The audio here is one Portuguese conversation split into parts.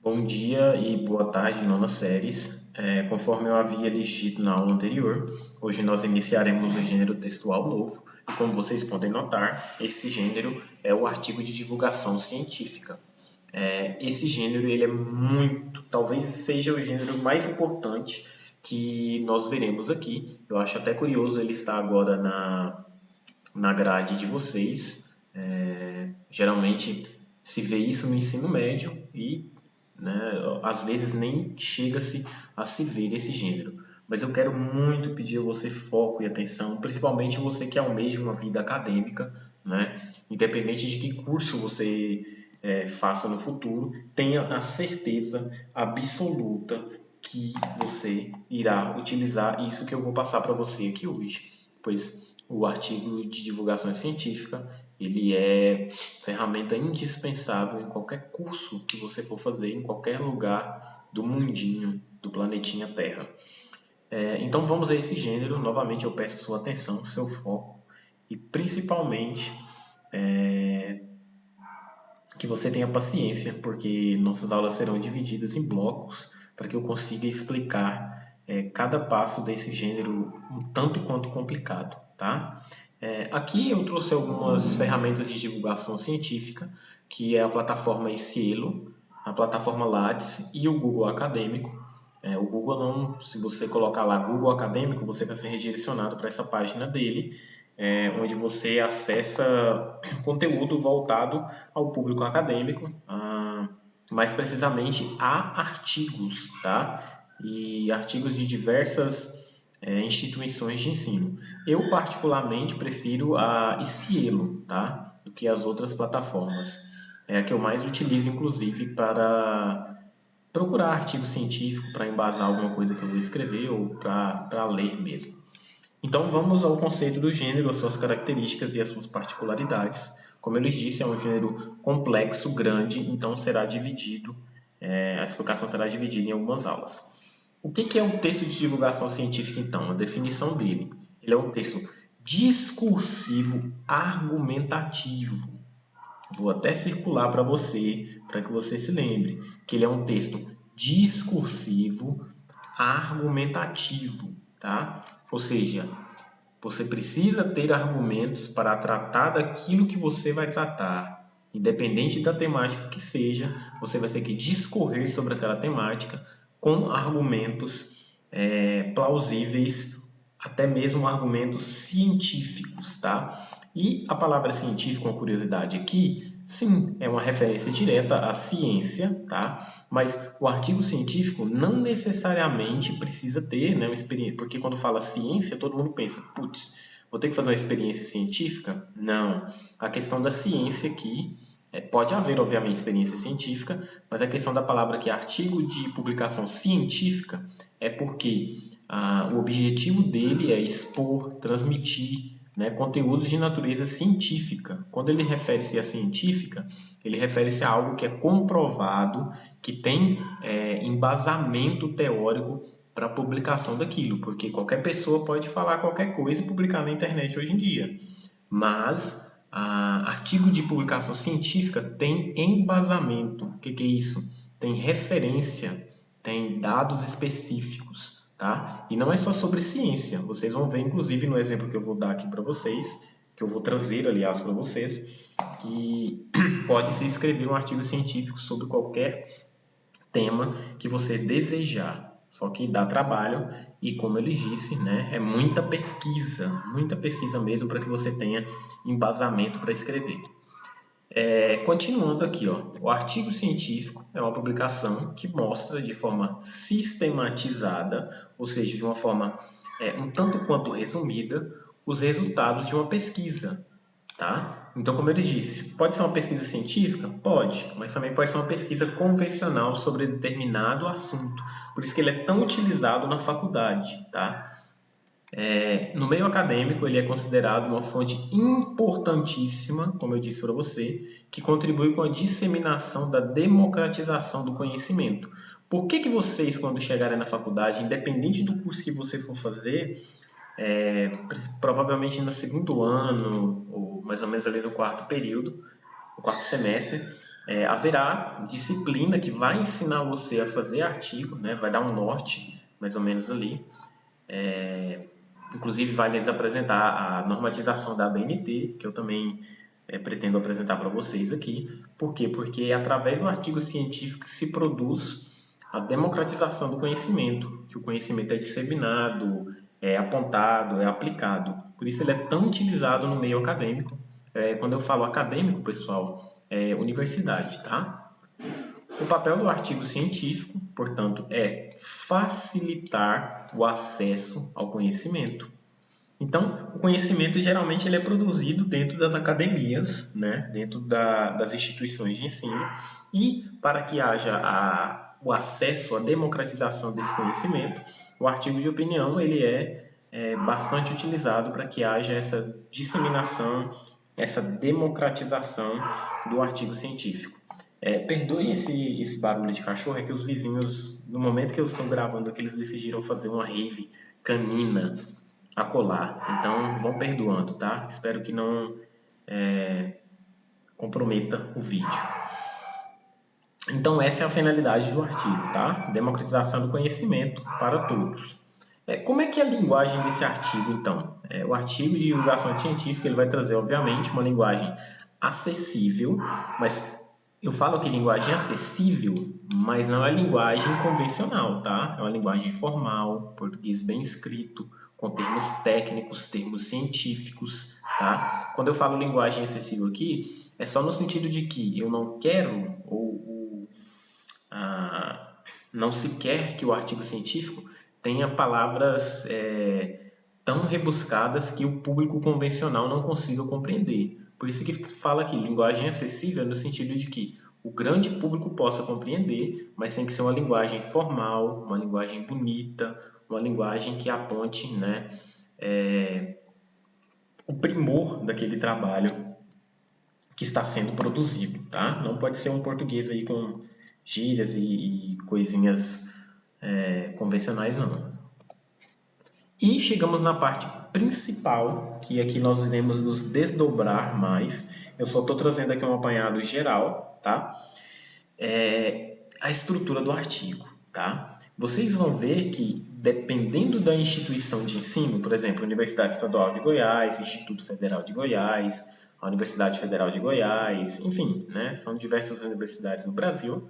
Bom dia e boa tarde, nonas séries. Conforme eu havia lhes dito na aula anterior, hoje nós iniciaremos um gênero textual novo e, como vocês podem notar, esse gênero é o artigo de divulgação científica. Esse gênero ele é muito, talvez seja o gênero mais importante que nós veremos aqui. Eu acho até curioso ele estar agora na grade de vocês. Geralmente se vê isso no ensino médio e, né, às vezes nem chega-se a se ver esse gênero. Mas eu quero muito pedir a você foco e atenção, principalmente você que almeja uma vida acadêmica, né? Independente de que curso você faça no futuro, tenha a certeza absoluta que você irá utilizar isso que eu vou passar para você aqui hoje, pois o artigo de divulgação científica ele é ferramenta indispensável em qualquer curso que você for fazer, em qualquer lugar do mundinho, do planetinha Terra. Então vamos a esse gênero. Novamente eu peço sua atenção, seu foco e principalmente que você tenha paciência, porque nossas aulas serão divididas em blocos para que eu consiga explicar cada passo desse gênero um tanto quanto complicado, tá? Aqui eu trouxe algumas ferramentas de divulgação científica, que é a plataforma Cielo, a plataforma Lattes e o Google Acadêmico. O Google não, se você colocar lá Google Acadêmico, você vai ser redirecionado para essa página dele, onde você acessa conteúdo voltado ao público acadêmico, mais precisamente a artigos, tá? E artigos de diversas instituições de ensino. Eu particularmente prefiro a Cielo, tá? Do que as outras plataformas. É a que eu mais utilizo, inclusive, para procurar artigo científico, para embasar alguma coisa que eu vou escrever ou para ler mesmo. Então vamos ao conceito do gênero, as suas características e as suas particularidades. Como eu lhes disse, é um gênero complexo, grande, então será dividido, a explicação será dividida em algumas aulas. O que é um texto de divulgação científica, então? A definição dele. Ele é um texto discursivo argumentativo. Vou até circular para você, para que você se lembre, que ele é um texto discursivo argumentativo, tá? Ou seja, você precisa ter argumentos para tratar daquilo que você vai tratar. Independente da temática que seja, você vai ter que discorrer sobre aquela temática com argumentos plausíveis, até mesmo argumentos científicos, tá? E a palavra científico, uma curiosidade aqui, sim, é uma referência direta à ciência, tá? Mas o artigo científico não necessariamente precisa ter, né, uma experiência, porque quando fala ciência, todo mundo pensa, putz, vou ter que fazer uma experiência científica? Não. A questão da ciência aqui, pode haver, obviamente, experiência científica, mas a questão da palavra aqui, artigo de publicação científica, é porque o objetivo dele é expor, transmitir, né, conteúdos de natureza científica. Quando ele refere-se a científica, ele refere-se a algo que é comprovado, que tem embasamento teórico para a publicação daquilo, porque qualquer pessoa pode falar qualquer coisa e publicar na internet hoje em dia. Mas artigo de publicação científica tem embasamento. O que é isso? Tem referência, tem dados específicos. Tá? E não é só sobre ciência, vocês vão ver inclusive no exemplo que eu vou dar aqui para vocês, que eu vou trazer aliás para vocês, que pode-se escrever um artigo científico sobre qualquer tema que você desejar, só que dá trabalho e, como eu lhes disse, né, é muita pesquisa mesmo para que você tenha embasamento para escrever. Continuando aqui, ó, o artigo científico é uma publicação que mostra de forma sistematizada, ou seja, de uma forma um tanto quanto resumida, os resultados de uma pesquisa. Tá? Então, como eu disse, pode ser uma pesquisa científica? Pode, mas também pode ser uma pesquisa convencional sobre determinado assunto. Por isso que ele é tão utilizado na faculdade. Tá? No meio acadêmico, ele é considerado uma fonte importantíssima, como eu disse para você, que contribui com a disseminação da democratização do conhecimento. Por que vocês, quando chegarem na faculdade, independente do curso que você for fazer, provavelmente no segundo ano, ou mais ou menos ali no quarto período, no quarto semestre, haverá disciplina que vai ensinar você a fazer artigo, né? Vai dar um norte, mais ou menos ali. Inclusive, vai lhes apresentar a normatização da ABNT, que eu também pretendo apresentar para vocês aqui. Por quê? Porque é através do artigo científico que se produz a democratização do conhecimento, que o conhecimento é disseminado, é apontado, é aplicado. Por isso ele é tão utilizado no meio acadêmico. Quando eu falo acadêmico, pessoal, é universidade, tá? O papel do artigo científico, portanto, é facilitar o acesso ao conhecimento. Então, o conhecimento geralmente ele é produzido dentro das academias, né? Dentro das instituições de ensino, e para que haja o acesso, a democratização desse conhecimento, o artigo de opinião ele é bastante utilizado para que haja essa disseminação, essa democratização do artigo científico. Perdoem esse barulho de cachorro, é que os vizinhos, no momento que eu estou gravando aqui, eles decidiram fazer uma rave canina a colar. Então, vão perdoando, tá? Espero que não comprometa o vídeo. Então, essa é a finalidade do artigo, tá? Democratização do conhecimento para todos. Como é que é a linguagem desse artigo, então? O artigo de divulgação científica ele vai trazer, obviamente, uma linguagem acessível, mas eu falo que linguagem acessível, mas não é linguagem convencional, tá? É uma linguagem formal, português bem escrito, com termos técnicos, termos científicos, tá? Quando eu falo linguagem acessível aqui, é só no sentido de que eu não quero não se quer que o artigo científico tenha palavras tão rebuscadas que o público convencional não consiga compreender. Por isso que fala aqui, linguagem acessível no sentido de que o grande público possa compreender, mas tem que ser uma linguagem formal, uma linguagem bonita, uma linguagem que aponte, né, o primor daquele trabalho que está sendo produzido, tá? Não pode ser um português aí com gírias e coisinhas convencionais, não. E chegamos na parte principal, que aqui nós iremos nos desdobrar mais. Eu só estou trazendo aqui um apanhado geral, tá? A estrutura do artigo, tá? Vocês vão ver que, dependendo da instituição de ensino, por exemplo, Universidade Estadual de Goiás, Instituto Federal de Goiás, a Universidade Federal de Goiás, enfim, né? São diversas universidades no Brasil,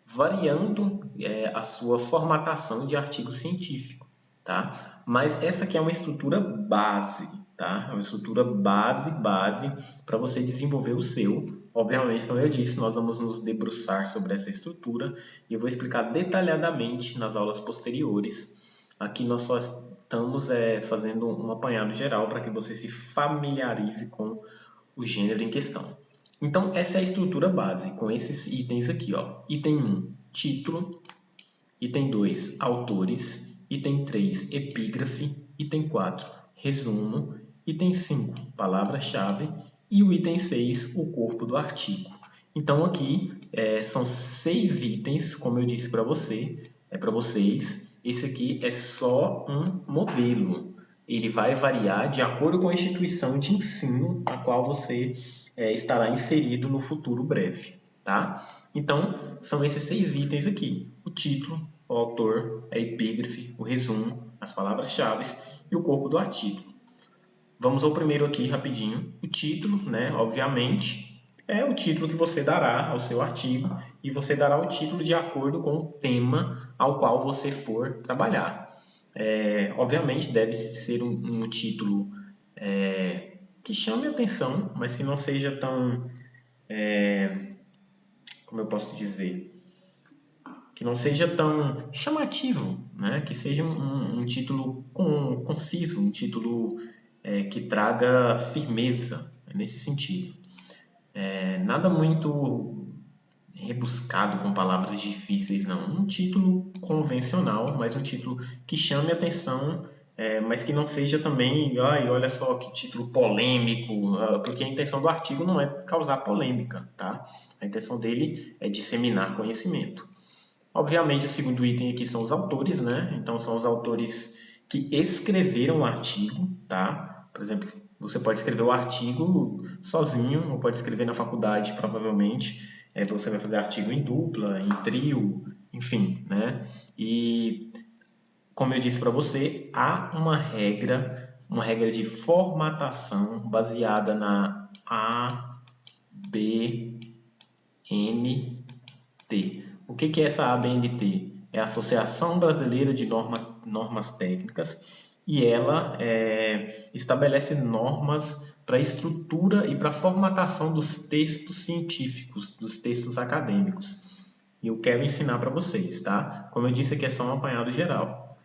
variando a sua formatação de artigo científico, tá? Mas essa aqui é uma estrutura base, tá? É uma estrutura base para você desenvolver o seu. Obviamente, como eu disse, nós vamos nos debruçar sobre essa estrutura e eu vou explicar detalhadamente nas aulas posteriores. Aqui nós só estamos fazendo um apanhado geral para que você se familiarize com o gênero em questão. Então, essa é a estrutura base, com esses itens aqui, ó. Item 1, título. Item 2, autores. Item 3, epígrafe. Item 4, resumo. Item 5, palavra-chave. E o item 6, o corpo do artigo. Então, aqui são 6 itens, como eu disse para vocês. Esse aqui é só um modelo. Ele vai variar de acordo com a instituição de ensino a qual você estará inserido no futuro breve, tá? Então, são esses 6 itens aqui. O título, o autor, a epígrafe, o resumo, as palavras-chave e o corpo do artigo. Vamos ao primeiro aqui, rapidinho. O título, né? Obviamente, é o título que você dará ao seu artigo e você dará o título de acordo com o tema ao qual você for trabalhar. Obviamente, deve ser um título que chame a atenção, mas que não seja tão, como eu posso dizer, que não seja tão chamativo, né? Que seja um título conciso, um título que traga firmeza nesse sentido. Nada muito rebuscado com palavras difíceis, não. Um título convencional, mas um título que chame a atenção, mas que não seja também, olha só que título polêmico, porque a intenção do artigo não é causar polêmica, tá? A intenção dele é disseminar conhecimento. Obviamente, o segundo item aqui são os autores, né? Então, são os autores que escreveram o artigo, tá? Por exemplo, você pode escrever o artigo sozinho, ou pode escrever na faculdade, provavelmente. Você vai fazer artigo em dupla, em trio, enfim, né? E como eu disse para você, há uma regra de formatação baseada na ABNT. O que é essa ABNT? É a Associação Brasileira de Normas Técnicas, e ela estabelece normas para a estrutura e para a formatação dos textos científicos, dos textos acadêmicos. E eu quero ensinar para vocês, tá? Como eu disse, aqui é só um apanhado geral.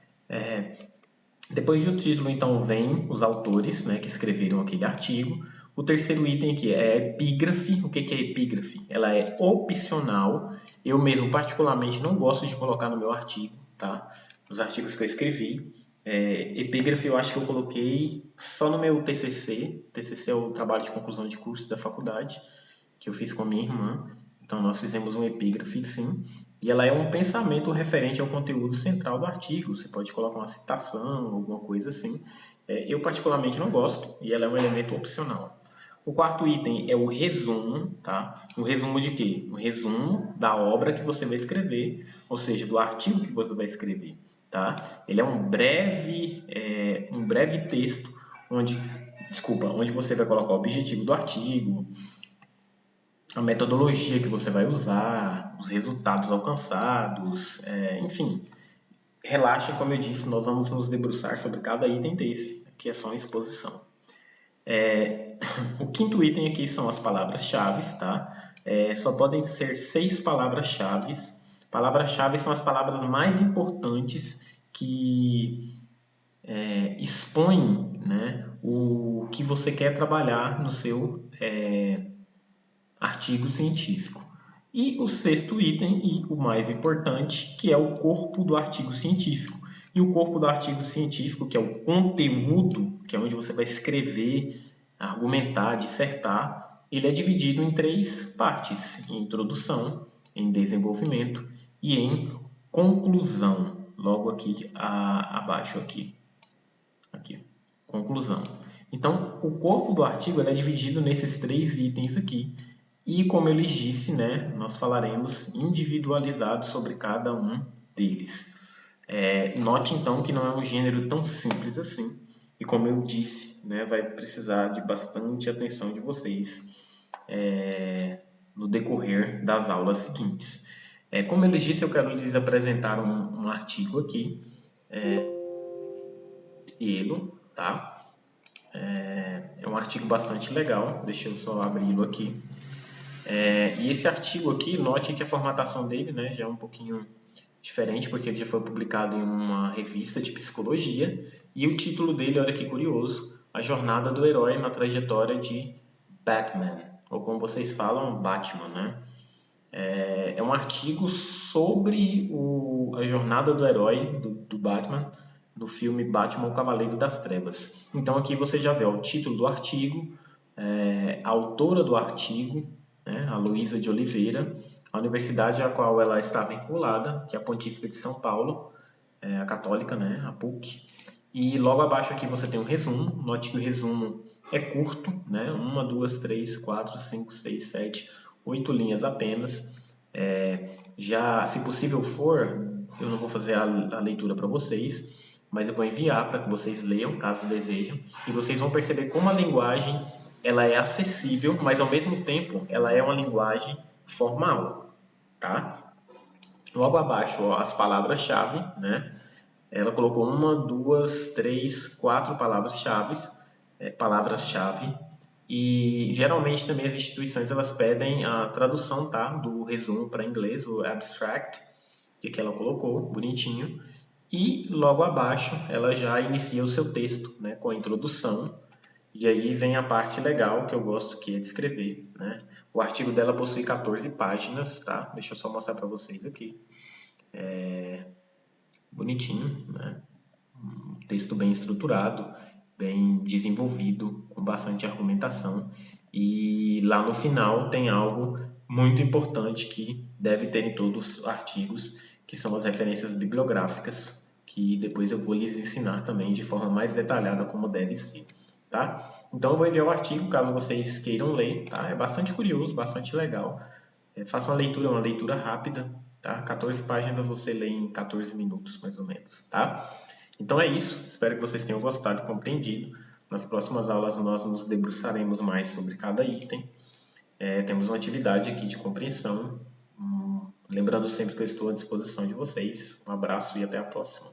Depois do título, então, vem os autores, né, que escreveram aquele artigo. O terceiro item aqui é a epígrafe. O que é epígrafe? Ela é opcional. Eu mesmo, particularmente, não gosto de colocar no meu artigo, tá? Nos artigos que eu escrevi. Epígrafe eu acho que eu coloquei só no meu TCC. TCC é o trabalho de conclusão de curso da faculdade, que eu fiz com a minha irmã. Então, nós fizemos um epígrafe, sim. E ela é um pensamento referente ao conteúdo central do artigo. Você pode colocar uma citação, alguma coisa assim. Eu particularmente não gosto, e ela é um elemento opcional. O quarto item é o resumo, tá? O resumo de quê? O resumo da obra que você vai escrever, ou seja, do artigo que você vai escrever, tá? Ele é um breve texto onde você vai colocar o objetivo do artigo, a metodologia que você vai usar, os resultados alcançados, enfim. Relaxem, como eu disse, nós vamos nos debruçar sobre cada item desse, que é só uma exposição. O quinto item aqui são as palavras-chave, tá? Só podem ser 6 palavras-chave. Palavras-chave são as palavras mais importantes que expõem, né, o que você quer trabalhar no seu artigo científico. E o sexto item, e o mais importante, que é o corpo do artigo científico. E o corpo do artigo científico, que é o conteúdo, que é onde você vai escrever, argumentar, dissertar, ele é dividido em 3 partes: em introdução, em desenvolvimento e em conclusão. Logo aqui abaixo aqui, conclusão. Então, o corpo do artigo é dividido nesses 3 itens aqui. E, como eu lhes disse, né, nós falaremos individualizado sobre cada um deles. Note, então, que não é um gênero tão simples assim. E, como eu disse, né, vai precisar de bastante atenção de vocês no decorrer das aulas seguintes. Como eu lhes disse, eu quero lhes apresentar um artigo aqui. Tá? É um artigo bastante legal. Deixa eu só abri-lo aqui. E esse artigo aqui, note que a formatação dele, né, já é um pouquinho diferente, porque ele já foi publicado em uma revista de psicologia, e o título dele, olha que curioso: A Jornada do Herói na Trajetória de Batman, ou como vocês falam, Batman, né? É um artigo sobre a jornada do herói, do Batman, no filme Batman, o Cavaleiro das Trevas. Então aqui você já vê o título do artigo, a autora do artigo, né, a Luísa de Oliveira, a universidade a qual ela está vinculada, que é a Pontífica de São Paulo, a católica, né, a PUC. E logo abaixo aqui você tem um resumo. Note que o resumo é curto, né, 1, 2, 3, 4, 5, 6, 7, 8 linhas apenas. Já, se possível for, eu não vou fazer a leitura para vocês, mas eu vou enviar para que vocês leiam, caso desejem, e vocês vão perceber como a linguagem ela é acessível, mas ao mesmo tempo ela é uma linguagem formal, tá? Logo abaixo, ó, as palavras-chave, né? Ela colocou 1, 2, 3, 4 palavras-chave, e geralmente também as instituições elas pedem a tradução, tá, do resumo para inglês, o abstract, que ela colocou, bonitinho. E logo abaixo ela já inicia o seu texto, né, com a introdução. E aí vem a parte legal que eu gosto, que é de escrever, né? O artigo dela possui 14 páginas, tá? Deixa eu só mostrar para vocês aqui. Bonitinho, né? Um texto bem estruturado, bem desenvolvido, com bastante argumentação. E lá no final tem algo muito importante que deve ter em todos os artigos, que são as referências bibliográficas, que depois eu vou lhes ensinar também de forma mais detalhada como deve ser. Tá? Então eu vou enviar o artigo caso vocês queiram ler, tá? É bastante curioso, bastante legal. Faça uma leitura rápida, tá? 14 páginas você lê em 14 minutos, mais ou menos, tá? Então é isso, espero que vocês tenham gostado e compreendido. Nas próximas aulas nós nos debruçaremos mais sobre cada item. Temos uma atividade aqui de compreensão. Lembrando sempre que eu estou à disposição de vocês. Um abraço e até a próxima.